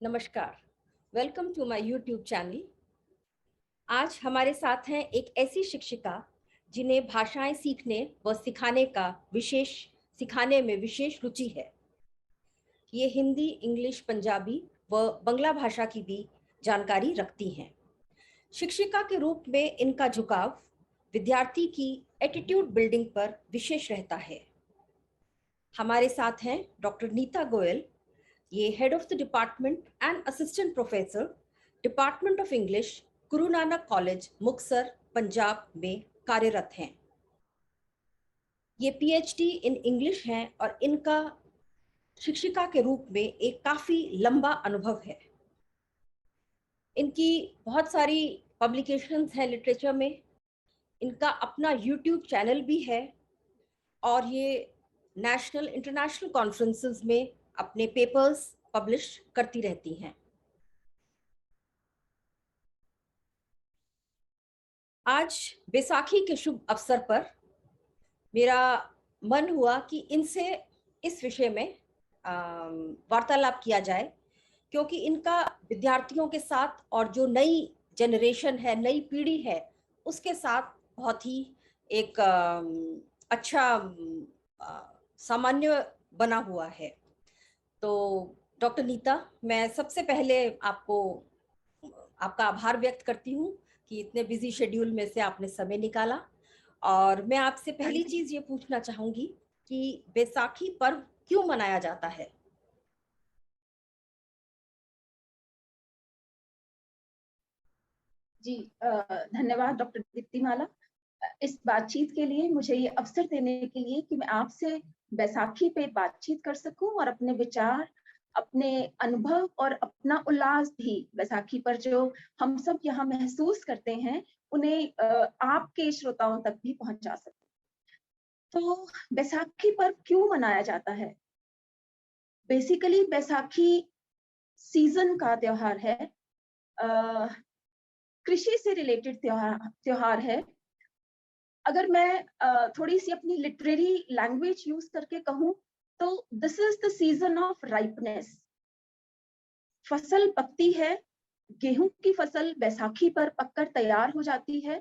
नमस्कार। Welcome to my YouTube channel. आज हमारे साथ हैं एक ऐसी शिक्षिका जिन्हें भाषाएं सीखने व सिखाने में विशेष रुचि है। ये हिंदी, इंग्लिश, पंजाबी व बंगला भाषा की भी जानकारी रखती हैं। शिक्षिका के रूप में इनका झुकाव विद्यार्थी की एटीट्यूड बिल्डिंग पर विशेष रहता है। हमारे साथ हैं डॉक्टर नीता गोयल। ये head of the department and assistant professor, department of English, Guru Nanak college, Muktsar, Punjab में कार्यरत हैं। ये पीएचडी इन इंग्लिश हैं और इनका शिक्षिका के रूप में एक काफी लंबा अनुभव है। इनकी बहुत सारी पब्लिकेशंस हैं लिटरेचर में। इनका अपना यूट्यूब चैनल भी है और ये नेशनल इंटरनेशनल कॉन्फ्रेंसेस में अपने पेपर्स पब्लिश करती रहती हैं। आज बैसाखी के शुभ अवसर पर मेरा मन हुआ कि इनसे इस विषय में वार्तालाप किया जाए, क्योंकि इनका विद्यार्थियों के साथ और जो नई जनरेशन है, नई पीढ़ी है, उसके साथ बहुत ही एक अच्छा सामान्य बना हुआ है। तो डॉक्टर नीता, मैं सबसे पहले आपका आभार व्यक्त करती हूँ कि इतने बिजी शेड्यूल में से आपने समय निकाला। और मैं आपसे पहली चीज ये पूछना चाहूंगी कि बैसाखी पर्व क्यों मनाया जाता है? जी, धन्यवाद डॉक्टर दीप्तिमाला। इस बातचीत के लिए, मुझे ये अवसर देने के लिए कि मैं आपसे बैसाखी पे बातचीत कर सकूं और अपने विचार, अपने अनुभव और अपना उल्लास भी बैसाखी पर जो हम सब यहाँ महसूस करते हैं, उन्हें आपके श्रोताओं तक भी पहुंचा सकूं। तो बैसाखी पर्व क्यों मनाया जाता है? बेसिकली बैसाखी सीजन का त्योहार है, कृषि से रिलेटेड त्योहार है। अगर मैं थोड़ी सी अपनी लिटरेरी लैंग्वेज यूज करके कहूं तो this is the season of ripeness. फसल पकती है, गेहूं की फसल बैसाखी पर पककर तैयार हो जाती है।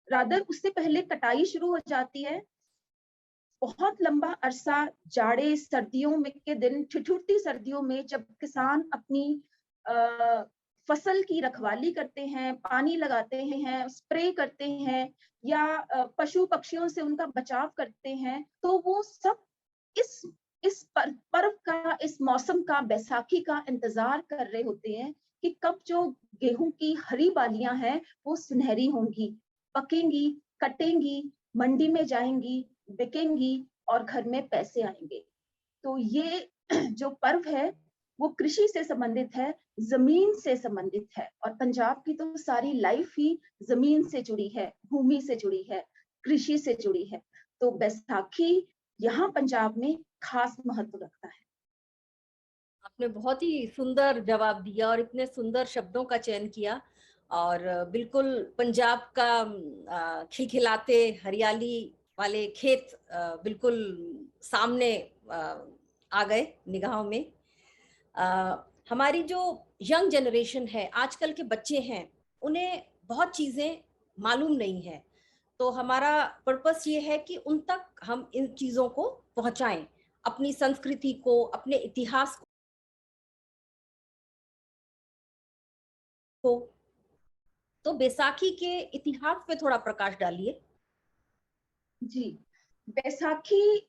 रादर उससे पहले कटाई शुरू हो जाती है। बहुत लंबा अरसा जाड़े सर्दियों में के दिन, ठिठुरती सर्दियों में जब किसान अपनी फसल की रखवाली करते हैं, पानी लगाते हैं, स्प्रे करते हैं या पशु पक्षियों से उनका बचाव करते हैं, तो वो सब इस पर्व का, इस मौसम का, बैसाखी का इंतजार कर रहे होते हैं कि कब जो गेहूं की हरी बालियां हैं वो सुनहरी होंगी, पकेंगी, कटेंगी, मंडी में जाएंगी, बिकेंगी और घर में पैसे आएंगे। तो ये जो पर्व है वो कृषि से संबंधित है, जमीन से संबंधित है, और पंजाब की तो सारी लाइफ ही जमीन से जुड़ी है, भूमि से जुड़ी है, कृषि से जुड़ी है। तो बैसाखी यहाँ पंजाब में खास महत्व रखता है। आपने बहुत ही सुंदर जवाब दिया और इतने सुंदर शब्दों का चयन किया और बिल्कुल पंजाब का खिलखिलाते हरियाली वाले खेत बिल्कुल सामने आ गए निगाहों में। हमारी जो यंग जनरेशन है, आजकल के बच्चे हैं, उन्हें बहुत चीज़ें मालूम नहीं है। तो हमारा पर्पस ये है कि उन तक हम इन चीज़ों को पहुंचाएं, अपनी संस्कृति को, अपने इतिहास को। तो बैसाखी के इतिहास पे थोड़ा प्रकाश डालिए। जी, बैसाखी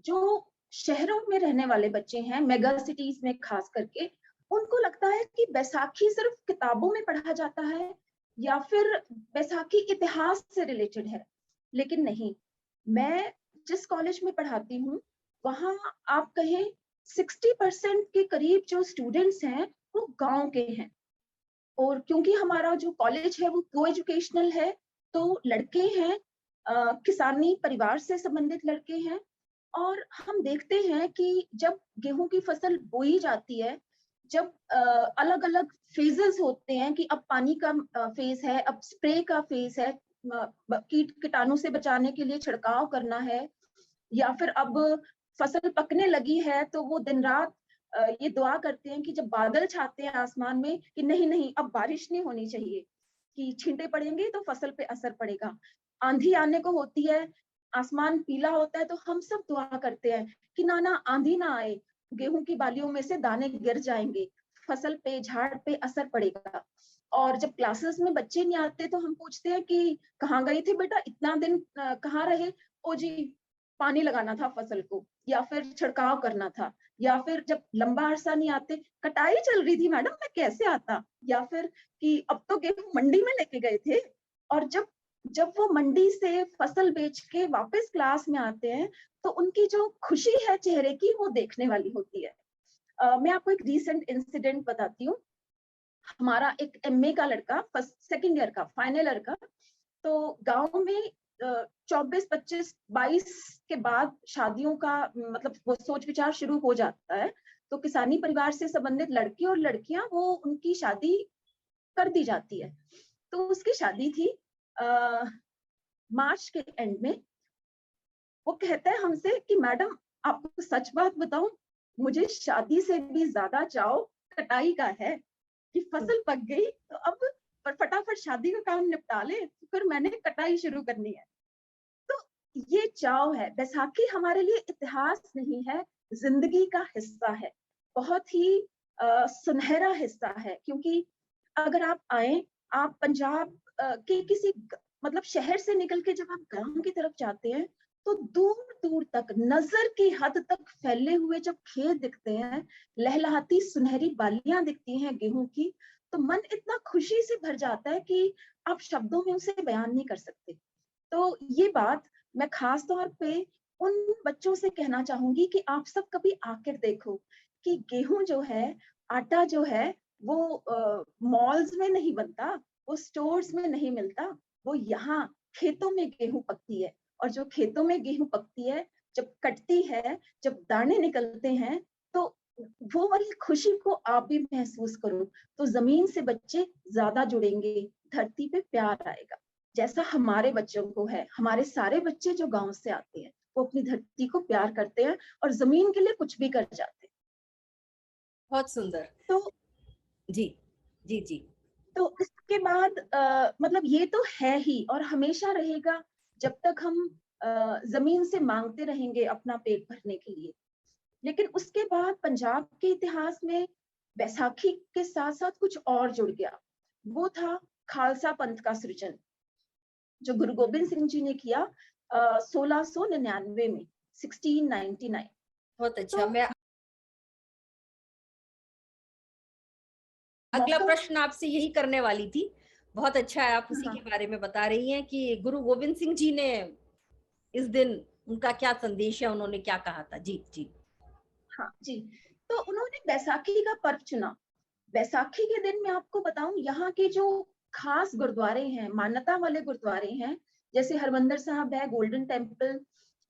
जो शहरों में रहने वाले बच्चे हैं, मेगा सिटीज में खास करके, उनको लगता है कि बैसाखी सिर्फ किताबों में पढ़ा जाता है या फिर बैसाखी इतिहास से रिलेटेड है। लेकिन नहीं, मैं जिस कॉलेज में पढ़ाती हूँ वहां आप कहें 60% के करीब जो स्टूडेंट्स हैं वो गांव के हैं। और क्योंकि हमारा जो कॉलेज है वो को एजुकेशनल है, तो लड़के हैं, किसानी परिवार से संबंधित लड़के हैं। और हम देखते हैं कि जब गेहूं की फसल बोई जाती है, जब अलग अलग फेजेस होते हैं कि अब पानी का फेज है, अब स्प्रे का फेज है, कीट कीटाणु से बचाने के लिए छिड़काव करना है, या फिर अब फसल पकने लगी है तो वो दिन रात ये दुआ करते हैं कि जब बादल छाते हैं आसमान में कि नहीं नहीं अब बारिश नहीं होनी चाहिए, कि छींटे पड़ेंगे तो फसल पे असर पड़ेगा, आंधी आने को होती है, आसमान पीला होता है, तो हम सब दुआ करते हैं कि ना ना आंधी ना आए, गेहूं की बालियों में से दाने गिर जाएंगे, फसल पे झाड़ पे असर पड़ेगा। और जब क्लासेस में बच्चे नहीं आते तो हम पूछते हैं कि कहाँ गए थे बेटा, इतना दिन कहाँ रहे? ओ जी, पानी लगाना था फसल को, या फिर छिड़काव करना था, या फिर जब लंबा अरसा नहीं आते, कटाई चल रही थी मैडम, मैं कैसे आता, या फिर कि अब तो गेहूं मंडी में लेके गए थे। और जब जब वो मंडी से फसल बेच के वापस क्लास में आते हैं तो उनकी जो खुशी है चेहरे की वो देखने वाली होती है। मैं आपको एक रीसेंट इंसिडेंट बताती हूँ। हमारा एक एमए का लड़का, फर्स्ट सेकंड ईयर का फाइनल ईयर का, तो गांव में 24, 25, 22 के बाद शादियों का मतलब वो सोच विचार शुरू हो जाता है। तो किसानी परिवार से संबंधित लड़के और लड़कियां वो उनकी शादी कर दी जाती है। तो उसकी शादी थी मार्च के एंड में। वो कहता है हमसे कि मैडम आपको सच बात बताऊं, मुझे शादी से भी ज्यादा चाव कटाई का है, कि फसल पक गई तो अब पर फटाफट शादी का काम निपटा ले, फिर मैंने कटाई शुरू करनी है। तो ये चाव है। बैसाखी हमारे लिए इतिहास नहीं है, जिंदगी का हिस्सा है, बहुत ही सुनहरा हिस्सा है। क्योंकि अगर आप आए, आप पंजाब के किसी मतलब शहर से निकल के जब आप गांव की तरफ जाते हैं तो दूर दूर तक नजर की हद तक फैले हुए जब खेत दिखते हैं, लहलहाती सुनहरी बालियां दिखती हैं गेहूं की, तो मन इतना खुशी से भर जाता है कि आप शब्दों में उसे बयान नहीं कर सकते। तो ये बात मैं खास तौर पे उन बच्चों से कहना चाहूंगी कि आप सब कभी आकर देखो कि गेहूं जो है, आटा जो है, वो मॉल्स में नहीं बनता, वो स्टोर्स में नहीं मिलता, वो यहाँ खेतों में गेहूं पकती है। और जो खेतों में गेहूं पकती है, जब कटती है, जब दाने निकलते हैं, तो वो वाली खुशी को आप भी महसूस करो, तो जमीन से बच्चे ज्यादा जुड़ेंगे, धरती पे प्यार आएगा। जैसा हमारे बच्चों को है, हमारे सारे बच्चे जो गांव से आते हैं वो अपनी धरती को प्यार करते हैं और जमीन के लिए कुछ भी कर जाते हैं। बहुत सुंदर। तो जी जी जी। तो इसके बाद मतलब ये तो है ही और हमेशा रहेगा, जब तक हम जमीन से मांगते रहेंगे अपना पेट भरने के लिए। लेकिन उसके बाद पंजाब के इतिहास में बैसाखी के साथ साथ कुछ और जुड़ गया। वो था खालसा पंथ का सृजन, जो गुरु गोबिंद सिंह जी ने किया 1699 में, 1699। बहुत अच्छा। तो मैं अगला मौका, प्रश्न आपसे यही करने वाली थी। बहुत अच्छा है, आप उसी हाँ के बारे में बता रही हैं कि गुरु गोविंद सिंह जी ने इस दिन उनका क्या संदेश है, उन्होंने क्या कहा था। जी जी। हाँ जी। तो उन्होंने बैसाखी का पर्व चुना। बैसाखी के दिन मैं आपको बताऊं, यहाँ के जो खास गुरुद्वारे हैं, मान्यता वाले गुरुद्वारे हैं, जैसे हरमंदिर साहब है, गोल्डन टेम्पल,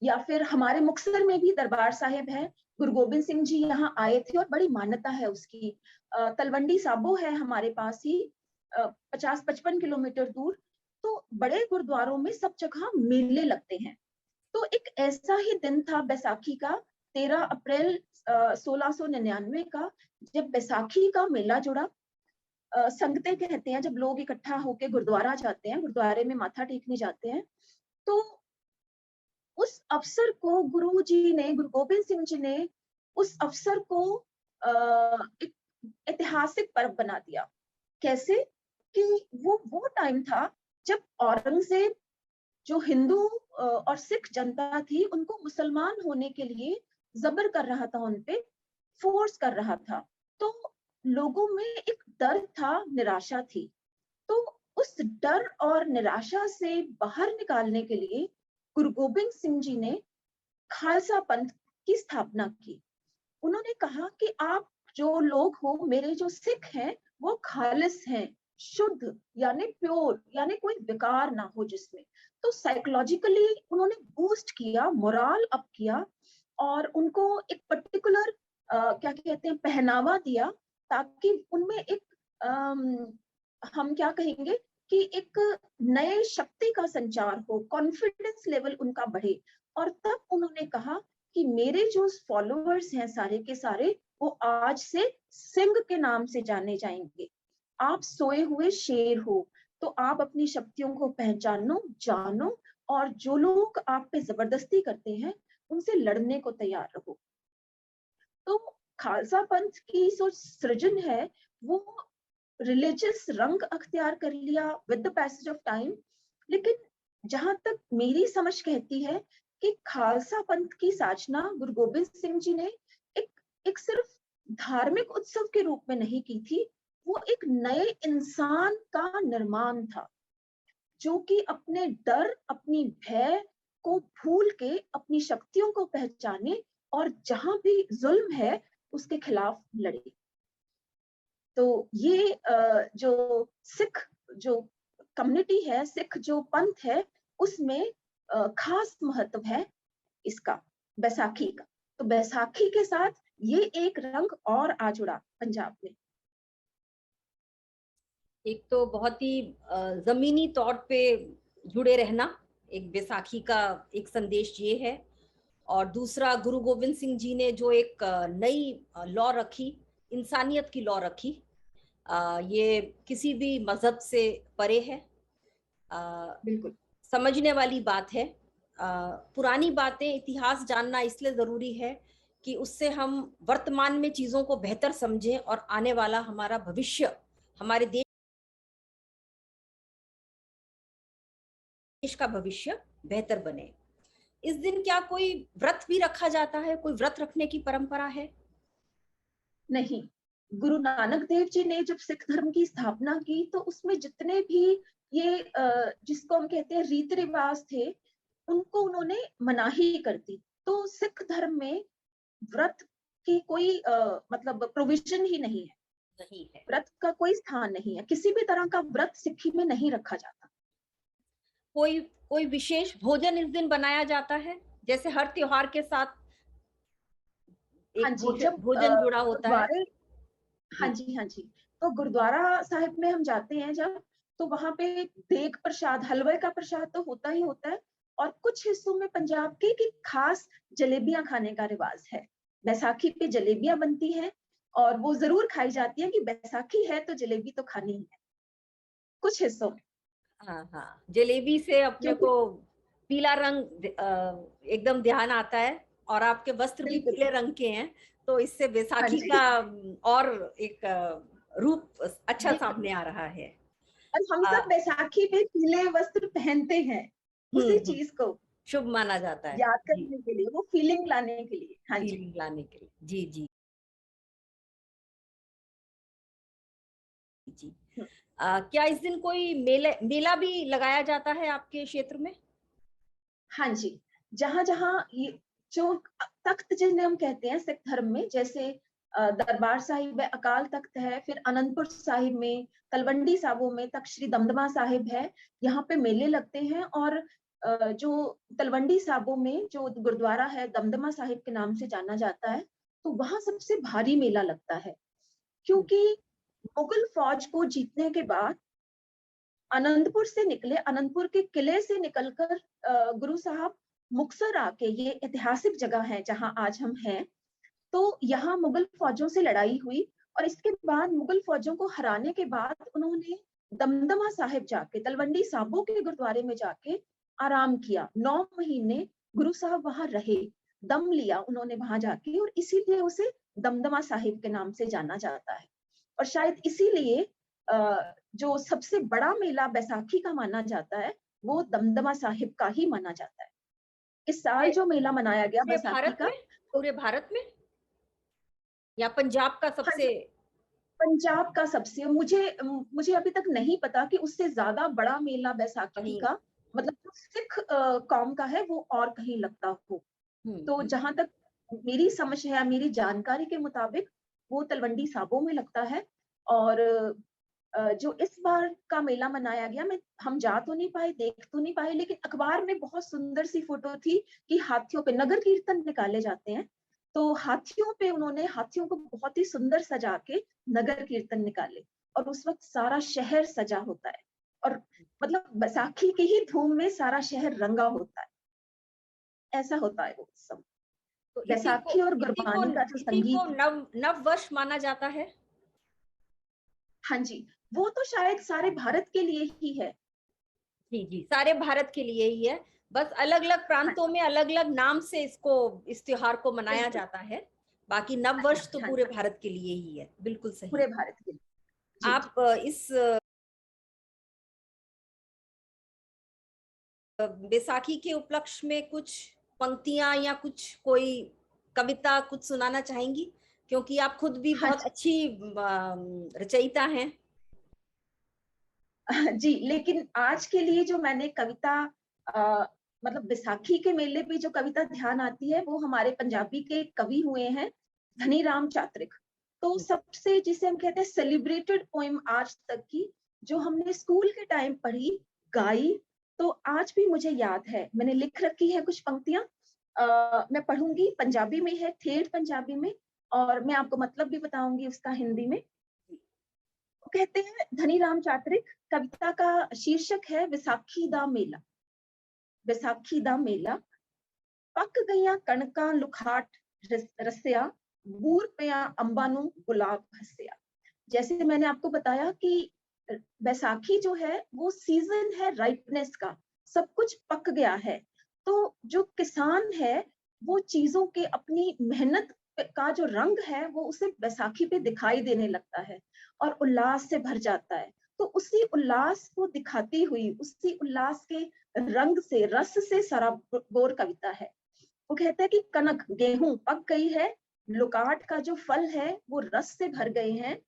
या फिर हमारे मुक्तसर में भी दरबार साहिब है। गुरु गोबिंद सिंह जी यहाँ आए थे और बड़ी मान्यता है उसकी। तलवंडी साबो है हमारे पास ही, 50-55 किलोमीटर दूर। तो बड़े गुरुद्वारों में सब जगह मेले लगते हैं। तो एक ऐसा ही दिन था बैसाखी का, 13 अप्रैल 1699 का, जब बैसाखी का मेला जुड़ा। संगतें कहते हैं, जब लोग इकट्ठा होके गुरुद्वारा जाते हैं, गुरुद्वारे में माथा टेकने जाते हैं, तो उस अवसर को गुरु जी ने, गुरु गोबिंद सिंह जी ने उस अवसर को एक ऐतिहासिक पर्व बना दिया। कैसे? कि वो टाइम था जब औरंगजेब, जो हिंदू और सिख जनता थी, उनको मुसलमान होने के लिए जबर कर रहा था, उनपे फोर्स कर रहा था। तो लोगों में एक डर था, निराशा थी। तो उस डर और निराशा से बाहर निकालने के लिए गुरु गोबिंद सिंह जी ने खालसा पंथ की स्थापना की। उन्होंने कहा कि आप जो लोग हो, मेरे जो सिख हैं, वो खालिस हैं, शुद्ध, यानी प्योर, यानी कोई विकार ना हो जिसमें। तो साइकोलॉजिकली उन्होंने बूस्ट किया, मोरल अप किया, और उनको एक पर्टिकुलर क्या कहते हैं, पहनावा दिया, ताकि उनमें एक हम क्या कहेंगे कि एक नए शक्ति का संचार हो, कॉन्फिडेंस लेवल उनका बढ़े। और तब उन्होंने कहा कि मेरे जो फॉलोअर्स हैं सारे के सारे, वो आज से सिंह के नाम से जाने जाएंगे। आप सोए हुए शेर हो, तो आप अपनी शक्तियों को पहचानो, जानो, और जो लोग आप पे जबरदस्ती करते हैं उनसे लड़ने को तैयार रहो। तो खालसा पंथ की जो सृजन है वो रिलीजियस रंग अख्तियार कर लिया with the passage of time. लेकिन जहां तक मेरी समझ कहती है कि खालसा पंथ की साचना गुरु गोबिंद सिंह जी ने एक एक सिर्फ धार्मिक उत्सव के रूप में नहीं की थी, वो एक नए इंसान का निर्माण था, जो कि अपने डर, अपनी भय को भूल के अपनी शक्तियों को पहचाने और जहां भी जुल्म है उसके खिलाफ लड़े। तो ये जो सिख जो कम्युनिटी है, सिख जो पंथ है, उसमें खास महत्व है इसका, बैसाखी का। तो बैसाखी के साथ ये एक रंग और आ जुड़ा पंजाब में। एक तो बहुत ही जमीनी तौर पे जुड़े रहना, एक बैसाखी का एक संदेश ये है। और दूसरा, गुरु गोविंद सिंह जी ने जो एक नई लॉ रखी, इंसानियत की लॉ रखी, ये किसी भी मजहब से परे है। बिल्कुल समझने वाली बात है। पुरानी बातें, इतिहास जानना इसलिए जरूरी है कि उससे हम वर्तमान में चीजों को बेहतर समझें और आने वाला हमारा भविष्य, हमारे देश का भविष्य बेहतर बने। इस दिन क्या कोई व्रत भी रखा जाता है? कोई व्रत रखने की परंपरा है? नहीं। गुरु नानक देव जी ने जब सिख धर्म की स्थापना की तो उसमें जितने भी ये जिसको हम कहते हैं रीति रिवाज थे, उनको उन्होंने मनाही कर दी। तो सिख धर्म में व्रत की कोई मतलब प्रोविजन ही नहीं है, नहीं है। व्रत का कोई स्थान नहीं है, किसी भी तरह का व्रत सिक्खी में नहीं रखा जाता। कोई कोई विशेष भोजन इस दिन बनाया जाता है, जैसे हर त्योहार के साथ हाँ एक जी, भोजन जब भोजन जुड़ा होता है? गुरुद्वारे, हाँ जी। जी हाँ जी, तो गुरुद्वारा साहिब में हम जाते हैं जब, तो वहां पे देग प्रसाद, हलवे का प्रसाद तो होता ही होता है। और कुछ हिस्सों में पंजाब के कि खास जलेबियां खाने का रिवाज है। बैसाखी पे जलेबियां बनती हैं और वो जरूर खाई जाती है कि बैसाखी है तो जलेबी तो खानी ही है कुछ हिस्सों में। हाँ हाँ, जलेबी से अपने क्योंकि को पीला रंग एकदम ध्यान आता है, और आपके वस्त्र भी बिल्कुल, पीले रंग के हैं, तो इससे हाँ बैसाखी जी, का और एक रूप अच्छा बिल्कुल। सामने आ रहा है। और हम आ, सब बैसाखी पे पीले वस्त्र पहनते हैं उसी हम्म। चीज को शुभ माना जाता है। याद जी, करने के लिए, वो फीलिंग लाने के लिए। हाँ जी। फीलिंग लाने के लिए। जी जी जी। क्या इस दिन कोई मेला भी लगाया जाता है आपके क्षेत्र में? हाँ जी, जहां जहां ये जो तख्त जिन्हें हम कहते हैं सिख धर्म में, जैसे दरबार साहिब है, अकाल तख्त है, फिर अनंदपुर साहिब में, तलवंडी साबो में तख्त श्री दमदमा साहिब है, यहाँ पे मेले लगते हैं। और जो तलवंडी साबो में जो गुरुद्वारा है दमदमा साहिब के नाम से जाना जाता है, तो वहां सबसे भारी मेला लगता है। क्योंकि मुगल फौज को जीतने के बाद अनंतपुर से निकले, अनंतपुर के किले से निकलकर गुरु साहब मुक्तसर आके, ये ऐतिहासिक जगह है जहां आज हम हैं, तो यहाँ मुगल फौजों से लड़ाई हुई। और इसके बाद मुगल फौजों को हराने के बाद उन्होंने दमदमा साहिब जाके, तलवंडी साबो के गुरुद्वारे में जाके आराम किया। 9 महीने गुरु साहब वहां रहे, दम लिया उन्होंने वहां जाके, और इसीलिए उसे दमदमा साहिब के नाम से जाना जाता है। और शायद इसीलिए जो सबसे बड़ा मेला बैसाखी का माना जाता है वो दमदमा साहिब का ही माना जाता है। इस साल पूरे जो मेला मनाया गया पूरे बैसाखी भारत का, में? तो पूरे भारत में या पंजाब का हाँ सबसे? जी, पंजाब का सबसे, मुझे मुझे अभी तक नहीं पता कि उससे ज्यादा बड़ा मेला बैसाखी कहीं? का, मतलब जो सिख कौम का है वो और कहीं लगता हो। तो हम्म। जहां तक मेरी समझ है, मेरी जानकारी के मुताबिक वो तलवंडी साबो में लगता है। और जो इस बार का मेला मनाया गया, मैं हम जा तो नहीं पाए, देख तो नहीं पाए, लेकिन अखबार में बहुत सुंदर सी फोटो थी कि हाथियों पे नगर कीर्तन निकाले जाते हैं, तो हाथियों पे उन्होंने हाथियों को बहुत ही सुंदर सजा के नगर कीर्तन निकाले। और उस वक्त सारा शहर सजा होता है, और मतलब बैसाखी की ही धूम में सारा शहर रंगा होता है। ऐसा होता है वो उत्सव। तो बैसाखी और गुरबानी का जो इसी को संगीत है, नव वर्ष माना जाता है। हाँ जी, वो तो शायद सारे भारत के लिए ही है। जी जी, सारे भारत के लिए ही है, बस अलग अलग हाँ, प्रांतों में अलग अलग नाम से इस त्योहार को मनाया बिल्कुल। जाता है। बाकी नव हाँ वर्ष जी, तो हाँ पूरे जी, भारत के लिए ही है, बिल्कुल सही। पूरे भारत के लिए। जी जी। आप इस बैसाखी के उपलक्ष्य में कुछ पंक्तियां या कुछ कोई कविता कुछ सुनाना चाहेंगी, क्योंकि आप खुद भी हाँ बहुत अच्छी रचयिता हैं। जी, लेकिन आज के लिए जो मैंने कविता मतलब बैसाखी के मेले पे जो कविता ध्यान आती है, वो हमारे पंजाबी के कवि हुए हैं धनी राम चातरिक। तो सबसे जिसे हम कहते हैं सेलिब्रेटेड पोएम आज तक की, जो हमने स्कूल के टाइम पढ़ी, गाई, तो आज भी मुझे याद है। मैंने लिख रखी है कुछ पंक्तियां, मैं पढ़ूंगी। पंजाबी में है, ठेठ पंजाबी में, और मैं आपको मतलब भी बताऊंगी उसका हिंदी में। कहते हैं धनी राम चातरिक, कविता का शीर्षक है विसाखी दा मेला। विसाखी दा मेला, पक गईयां कणकां लुखाट रसिया, बूर पिया अंबां नूं गुलाब हसिया। जैसे मैंने आपको बताया कि बैसाखी जो है वो सीजन है राइपनेस का, सब कुछ पक गया है। तो जो किसान है वो चीजों के अपनी मेहनत का जो रंग है वो उसे बैसाखी पे दिखाई देने लगता है और उल्लास से भर जाता है। तो उसी उल्लास को दिखाती हुई, उसी उल्लास के रंग से, रस से सराबोर कविता है। वो कहता है कि कनक गेहूं पक गई है, लुकाट का जो फल है वो रस से भर गए हैं,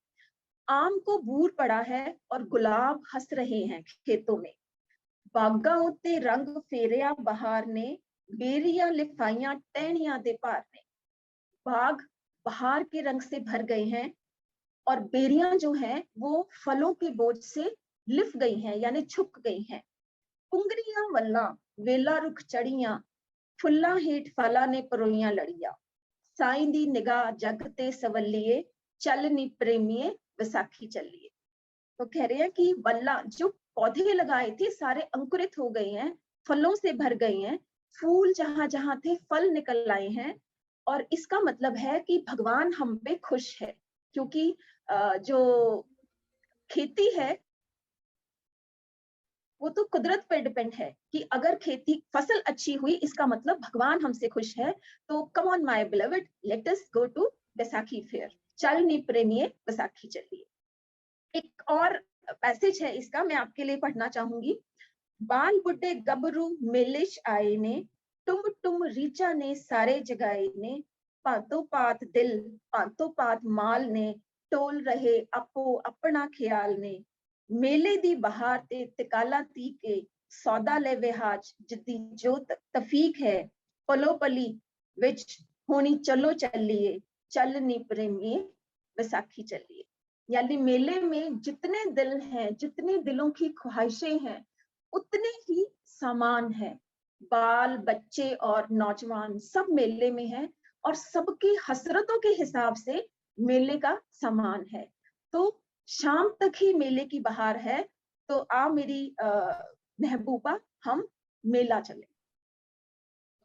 आम को बूर पड़ा है और गुलाब हंस रहे हैं खेतों में, बागा उत्ते रंग फेरिया बहार ने, बेरियां लिफाइयां टहनियां दे पार ने। बाग बहार के रंग से भर गए हैं और बेरियां जो हैं वो फलों के बोझ से लिफ गई हैं, यानी छुप गई हैं। पुंगरियां वल्ला वेला रुख चढ़ियां, फुल्ला हेठ फला ने परोइयां लड़ियां, साईं दी निगाह जग ते सवलिए, चल नी प्रेमिए बैसाखी चलिए। तो कह रहे हैं कि वल्ला जो पौधे लगाए थे सारे अंकुरित हो गए हैं, फलों से भर गए हैं, फूल जहां जहां थे फल निकल आए हैं। और इसका मतलब है कि भगवान हम पे खुश है, क्योंकि जो खेती है वो तो कुदरत पे डिपेंड है कि अगर खेती फसल अच्छी हुई इसका मतलब भगवान हमसे खुश है। तो come on my beloved, let us go to Baisakhi fair, चल नी प्रेमिए बैसाखी चलिए। एक और पैसेज है इसका, मैं आपके लिए पढ़ना चाहूंगी। बाल बुड्ढे गबरू मेलिश आए ने, टुम रीचा ने सारे जगाए ने, पातो पात दिल पातो पात माल ने, टोल रहे अपो अपना ख्याल ने, मेले दी बहार ते तिकाला ती के, सौदा ले विहाज जिद्दी जो तफीक है, पलो पली विच होनी चलो चलिए, चल नी प्रेमिए बैसाखी चलिए। यानी मेले में जितने दिल हैं, जितने दिलों की ख्वाहिशें हैं, उतने ही सामान है। बाल बच्चे और नौजवान सब मेले में हैं और सबकी हसरतों के हिसाब से मेले का सामान है। तो शाम तक ही मेले की बहार है। तो आ मेरी महबूबा, हम मेला चले।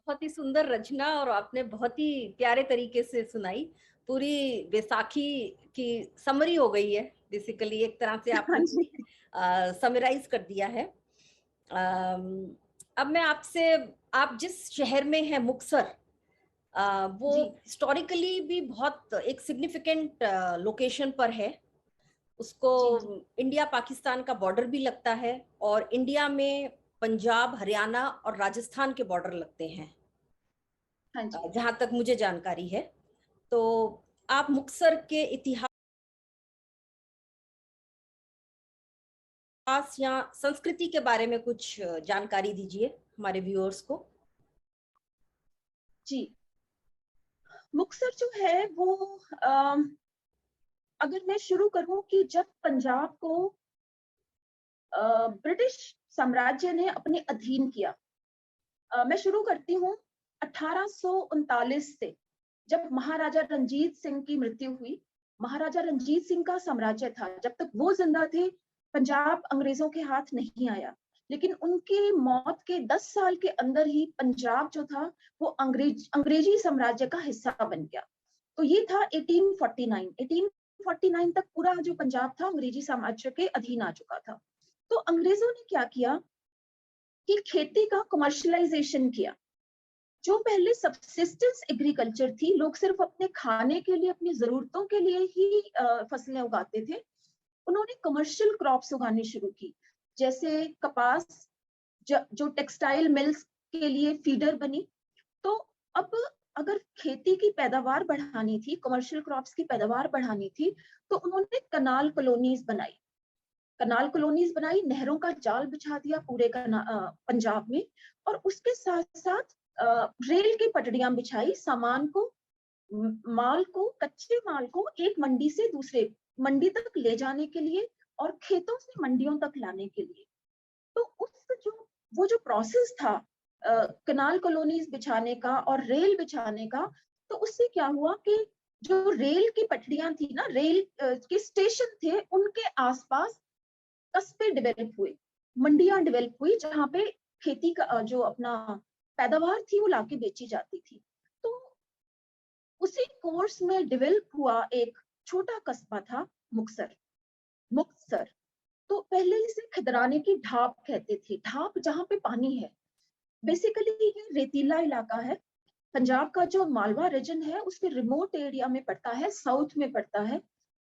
बहुत ही सुंदर रचना, और आपने बहुत ही प्यारे तरीके से सुनाई। पूरी बैसाखी की समरी हो गई है, बेसिकली एक तरह से हाँ आपने जी। पूरी समराइज कर दिया है। अब मैं आपसे, आप जिस शहर में है मुक्तसर, वो जी हिस्टोरिकली भी बहुत एक सिग्निफिकेंट लोकेशन पर है। उसको जी। जी इंडिया पाकिस्तान का बॉर्डर भी लगता है, और इंडिया में पंजाब हरियाणा और राजस्थान के बॉर्डर लगते हैं, हाँ जी। जहां तक मुझे जानकारी है। तो आप मुक्तसर के इतिहास या संस्कृति के बारे में कुछ जानकारी दीजिए हमारे व्यूअर्स को। जी, मुक्तसर जो है वो अगर मैं शुरू करूं कि जब पंजाब को ब्रिटिश साम्राज्य ने अपने अधीन किया, मैं शुरू करती हूँ 1839 से, जब महाराजा रंजीत सिंह की मृत्यु हुई। महाराजा रंजीत सिंह का साम्राज्य था, जब तक वो जिंदा थे पंजाब अंग्रेजों के हाथ नहीं आया। लेकिन उनकी मौत के 10 साल के अंदर ही पंजाब जो था वो अंग्रेजी साम्राज्य का हिस्सा बन गया। तो ये था 1849। 1849 तक पूरा जो पंजाब था अंग्रेजी साम्राज्य के अधीन आ चुका था। तो अंग्रेजों ने क्या किया कि खेती का कमर्शलाइजेशन किया। जो पहले सबसिस्टेंस एग्रीकल्चर थी, लोग सिर्फ अपने खाने के लिए, अपनी जरूरतों के लिए ही फसलें उगाते थे, उन्होंने कमर्शियल क्रॉप्स उगानी शुरू की। जैसे कपास, जो टेक्सटाइल मिल्स के लिए फीडर बनी। तो अब अगर खेती की पैदावार बढ़ानी थी, कमर्शियल क्रॉप्स की पैदावार बढ़ानी थी, तो उन्होंने कनाल कॉलोनीज बनाई। कनाल कॉलोनीज बनाई, नहरों का जाल बिछा दिया पूरे पंजाब में, और उसके साथ साथ रेल की पटड़ियां बिछाई, सामान को, माल को, कच्चे माल को एक मंडी से दूसरे मंडी तक ले जाने के लिए और खेतों से मंडियों तक लाने के लिए। तो वो जो प्रोसेस था कनाल कॉलोनीज बिछाने का और रेल बिछाने का, तो उससे क्या हुआ कि जो रेल की पटरियां थी ना, रेल के स्टेशन थे, उनके आसपास कस्बे डेवलप हुए, मंडियां डेवलप हुई, जहां पे खेती का जो अपना पैदावार थी वो लाके बेची जाती थी। तो उसी कोर्स में डेवलप हुआ एक छोटा कस्बा था मुक्तसर। मुक्तसर तो पहले इसे खिदराने की ढाब कहते थे, ढाब जहां पे पानी है। बेसिकली ये रेतीला इलाका है। पंजाब का जो मालवा रीजन है उसके रिमोट एरिया में पड़ता है, साउथ में पड़ता है।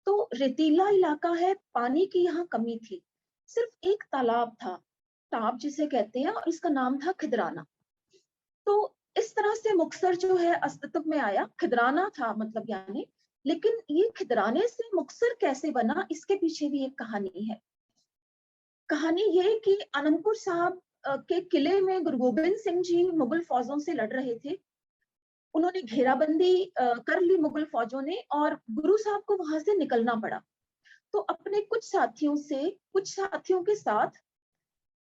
तो रेतीला इलाका है, पानी की यहाँ कमी थी। सिर्फ एक तालाब था, ताब जिसे कहते हैं, और इसका नाम था खिदराना। तो इस तरह से मुक्तसर जो है अस्तित्व में आया, खिदराना था मतलब यानी। लेकिन ये खिदराने से मुक्तसर कैसे बना, इसके पीछे भी एक कहानी है। कहानी ये कि आनंदपुर साहब के किले में गुरु गोबिंद सिंह जी मुगल फौजों से लड़ रहे थे। उन्होंने घेराबंदी कर ली मुगल फौजों ने, और गुरु साहब को वहां से निकलना पड़ा। तो अपने कुछ साथियों के साथ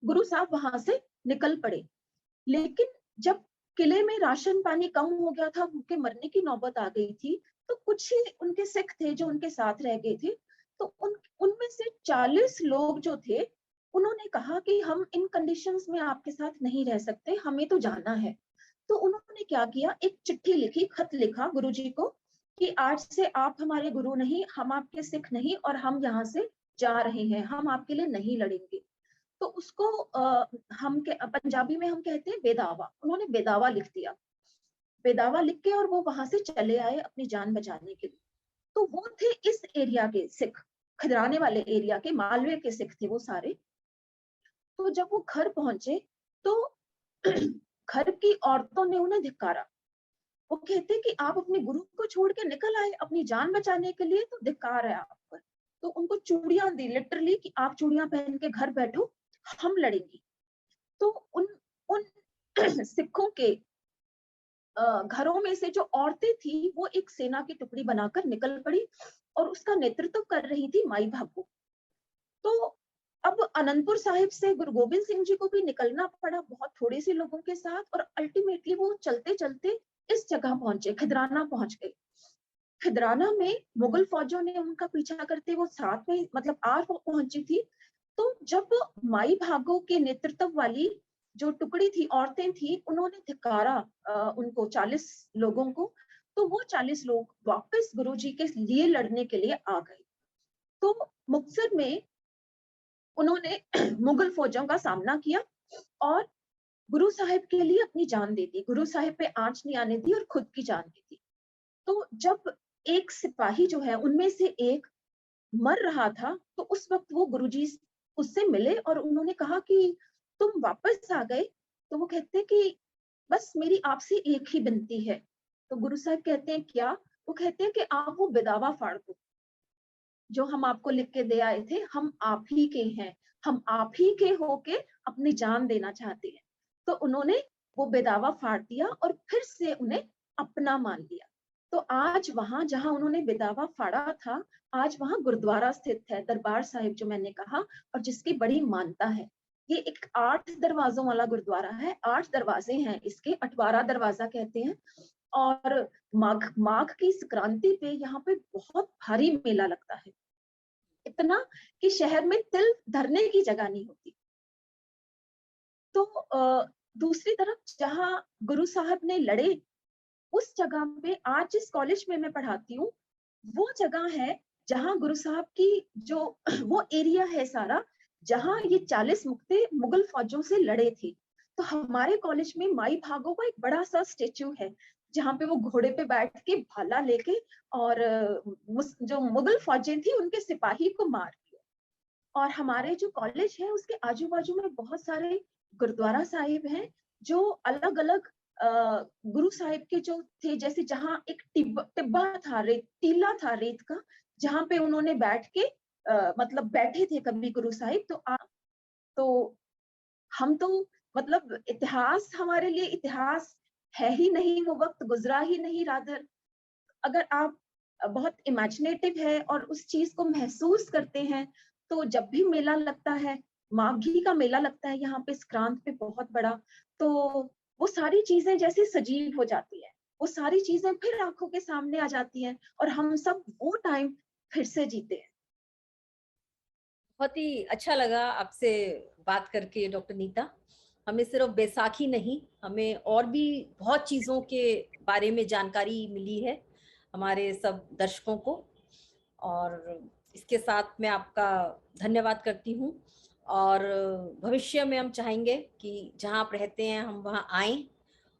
गुरु साहब वहां से निकल पड़े। लेकिन जब किले में राशन पानी कम हो गया था, भूखे मरने की नौबत आ गई थी, तो कुछ ही उनके सिख थे जो उनके साथ रह गए थे। तो उनमें से 40 लोग जो थे, उन्होंने कहा कि हम इन कंडीशंस में आपके साथ नहीं रह सकते, हमें तो जाना है। तो उन्होंने क्या किया, एक चिट्ठी लिखी, खत लिखा गुरुजी को कि आज से आप हमारे गुरु नहीं, हम आपके सिख नहीं, और हम यहाँ से जा रहे हैं, हम आपके लिए नहीं लड़ेंगे। तो उसको पंजाबी में हम कहते हैं बेदावा। उन्होंने बेदावा लिख दिया, बेदावा लिख के, और वो वहां से चले आए अपनी जान बचाने के लिए। तो वो थे इस एरिया के सिख, खिदराने वाले एरिया के, मालवे के सिख थे वो सारे। तो जब वो घर पहुंचे तो घर की औरतों ने उन्हें धिक्कारा। वो कहते कि आप अपने गुरु को छोड़ के निकल आए अपनी जान बचाने के लिए, तो धिक्कार है आप पर। तो उनको चूड़ियां दी लिटरली कि आप चूड़ियां पहन के घर बैठो, हम लड़ेंगे। तो उन उन सिखों के घरों में से जो औरतें थी, वो एक सेना की टुकड़ी बनाकर निकल पड़ी, और उसका नेतृत्व कर रही थी माई भागो। तो अब आनंदपुर साहिब से गुरु गोबिंद सिंह जी को भी निकलना पड़ा बहुत थोड़े से लोगों के साथ, और अल्टीमेटली वो चलते चलते इस जगह पहुंचे, खिदराना पहुंच गए। खिदराना में मुगल फौजों ने उनका पीछा करते, वो साथ में मतलब पहुंची थी। तो जब माई भागो के नेतृत्व वाली जो टुकड़ी थी, औरतें थी, उन्होंने धिक्कारा उनको, 40 लोगों को, तो वो 40 लोग वापस गुरुजी के लिए लड़ने के लिए आ गए। तो मुक्तसर में उन्होंने मुगल फौजों का सामना किया और गुरु साहिब के लिए अपनी जान दे दी, गुरु साहिब पे आंच नहीं आने दी, और खुद की जान दे दी। तो जब एक सिपाही जो है उनमें से एक मर रहा था, तो उस वक्त वो गुरुजी उससे मिले और उन्होंने कहा कि तुम वापस आ गए। तो वो कहते कि बस मेरी आपसे एक ही विनती है। तो गुरु साहब कहते हैं क्या? वो कहते हैं कि आप वो बेदावा फाड़ दो जो हम आपको लिख के दे आए थे, हम आप ही के हैं, हम आप ही के होके अपनी जान देना चाहते हैं। तो उन्होंने वो बेदावा फाड़ दिया और फिर से उन्हें अपना मान लिया। तो आज वहां जहां उन्होंने बेदावा फाड़ा था, आज वहां गुरुद्वारा स्थित है, दरबार साहिब जो मैंने कहा, और जिसकी बड़ी मान्यता है। ये एक 8 दरवाजों वाला गुरुद्वारा है, 8 दरवाजे हैं इसके, अठवारा दरवाजा कहते हैं। और माघ माघ की संक्रांति पे यहाँ पे बहुत भारी मेला लगता है, इतना कि शहर में तिल धरने की जगह नहीं होती। तो दूसरी तरफ जहाँ गुरु साहब ने लड़े, उस जगह पे आज जिस कॉलेज में मैं पढ़ाती हूँ, वो जगह है जहाँ गुरु साहब की जो वो एरिया है सारा, जहाँ ये 40 मुक्ते मुगल फौजों से लड़े थे। तो हमारे कॉलेज में माई भागो का एक बड़ा सा स्टेच्यू है, जहाँ पे वो घोड़े पे बैठ के भाला लेके और जो मुगल फौजें थी उनके सिपाही को मार दिया। और हमारे जो कॉलेज है उसके आजू बाजू में बहुत सारे गुरुद्वारा साहिब हैं, जो अलग अलग गुरु साहिब के जो थे, जैसे जहाँ एक टिब्बा था, रेत टीला था रेत का, जहाँ पे उन्होंने बैठ के मतलब बैठे थे कभी गुरु साहिब। तो हम तो मतलब इतिहास हमारे लिए इतिहास है ही नहीं, वो वक्त गुजरा ही नहीं रादर। अगर आप बहुत इमेजिनेटिव है और उस चीज को महसूस करते हैं, तो जब भी मेला लगता है, माघी का मेला लगता है यहाँ पे संक्रांत पे बहुत बड़ा, तो वो सारी चीजें जैसे सजीव हो जाती है, वो सारी चीजें फिर आंखों के सामने आ जाती हैं और हम सब वो टाइम फिर से जीते हैं। बहुत ही अच्छा लगा आपसे बात करके डॉक्टर नीता। हमें सिर्फ बैसाखी नहीं, हमें और भी बहुत चीज़ों के बारे में जानकारी मिली है हमारे सब दर्शकों को। और इसके साथ मैं आपका धन्यवाद करती हूँ। और भविष्य में हम चाहेंगे कि जहाँ आप रहते हैं हम वहाँ आएँ,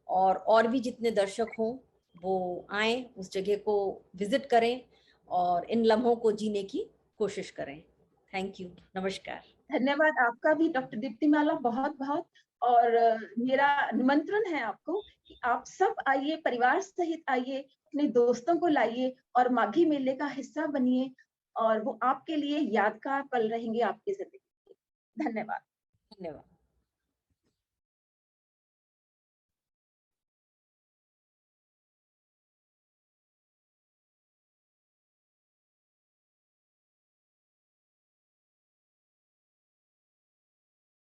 और भी जितने दर्शक हों वो आएँ, उस जगह को विजिट करें और इन लम्हों को जीने की कोशिश करें। थैंक यू, नमस्कार। धन्यवाद आपका भी डॉक्टर दीप्तिमाला, बहुत बहुत। और मेरा निमंत्रण है आपको कि आप सब आइए, परिवार सहित आइए, अपने दोस्तों को लाइए और माघी मेले का हिस्सा बनिए, और वो आपके लिए यादगार पल रहेंगे आपकी जिंदगी। धन्यवाद। धन्यवाद।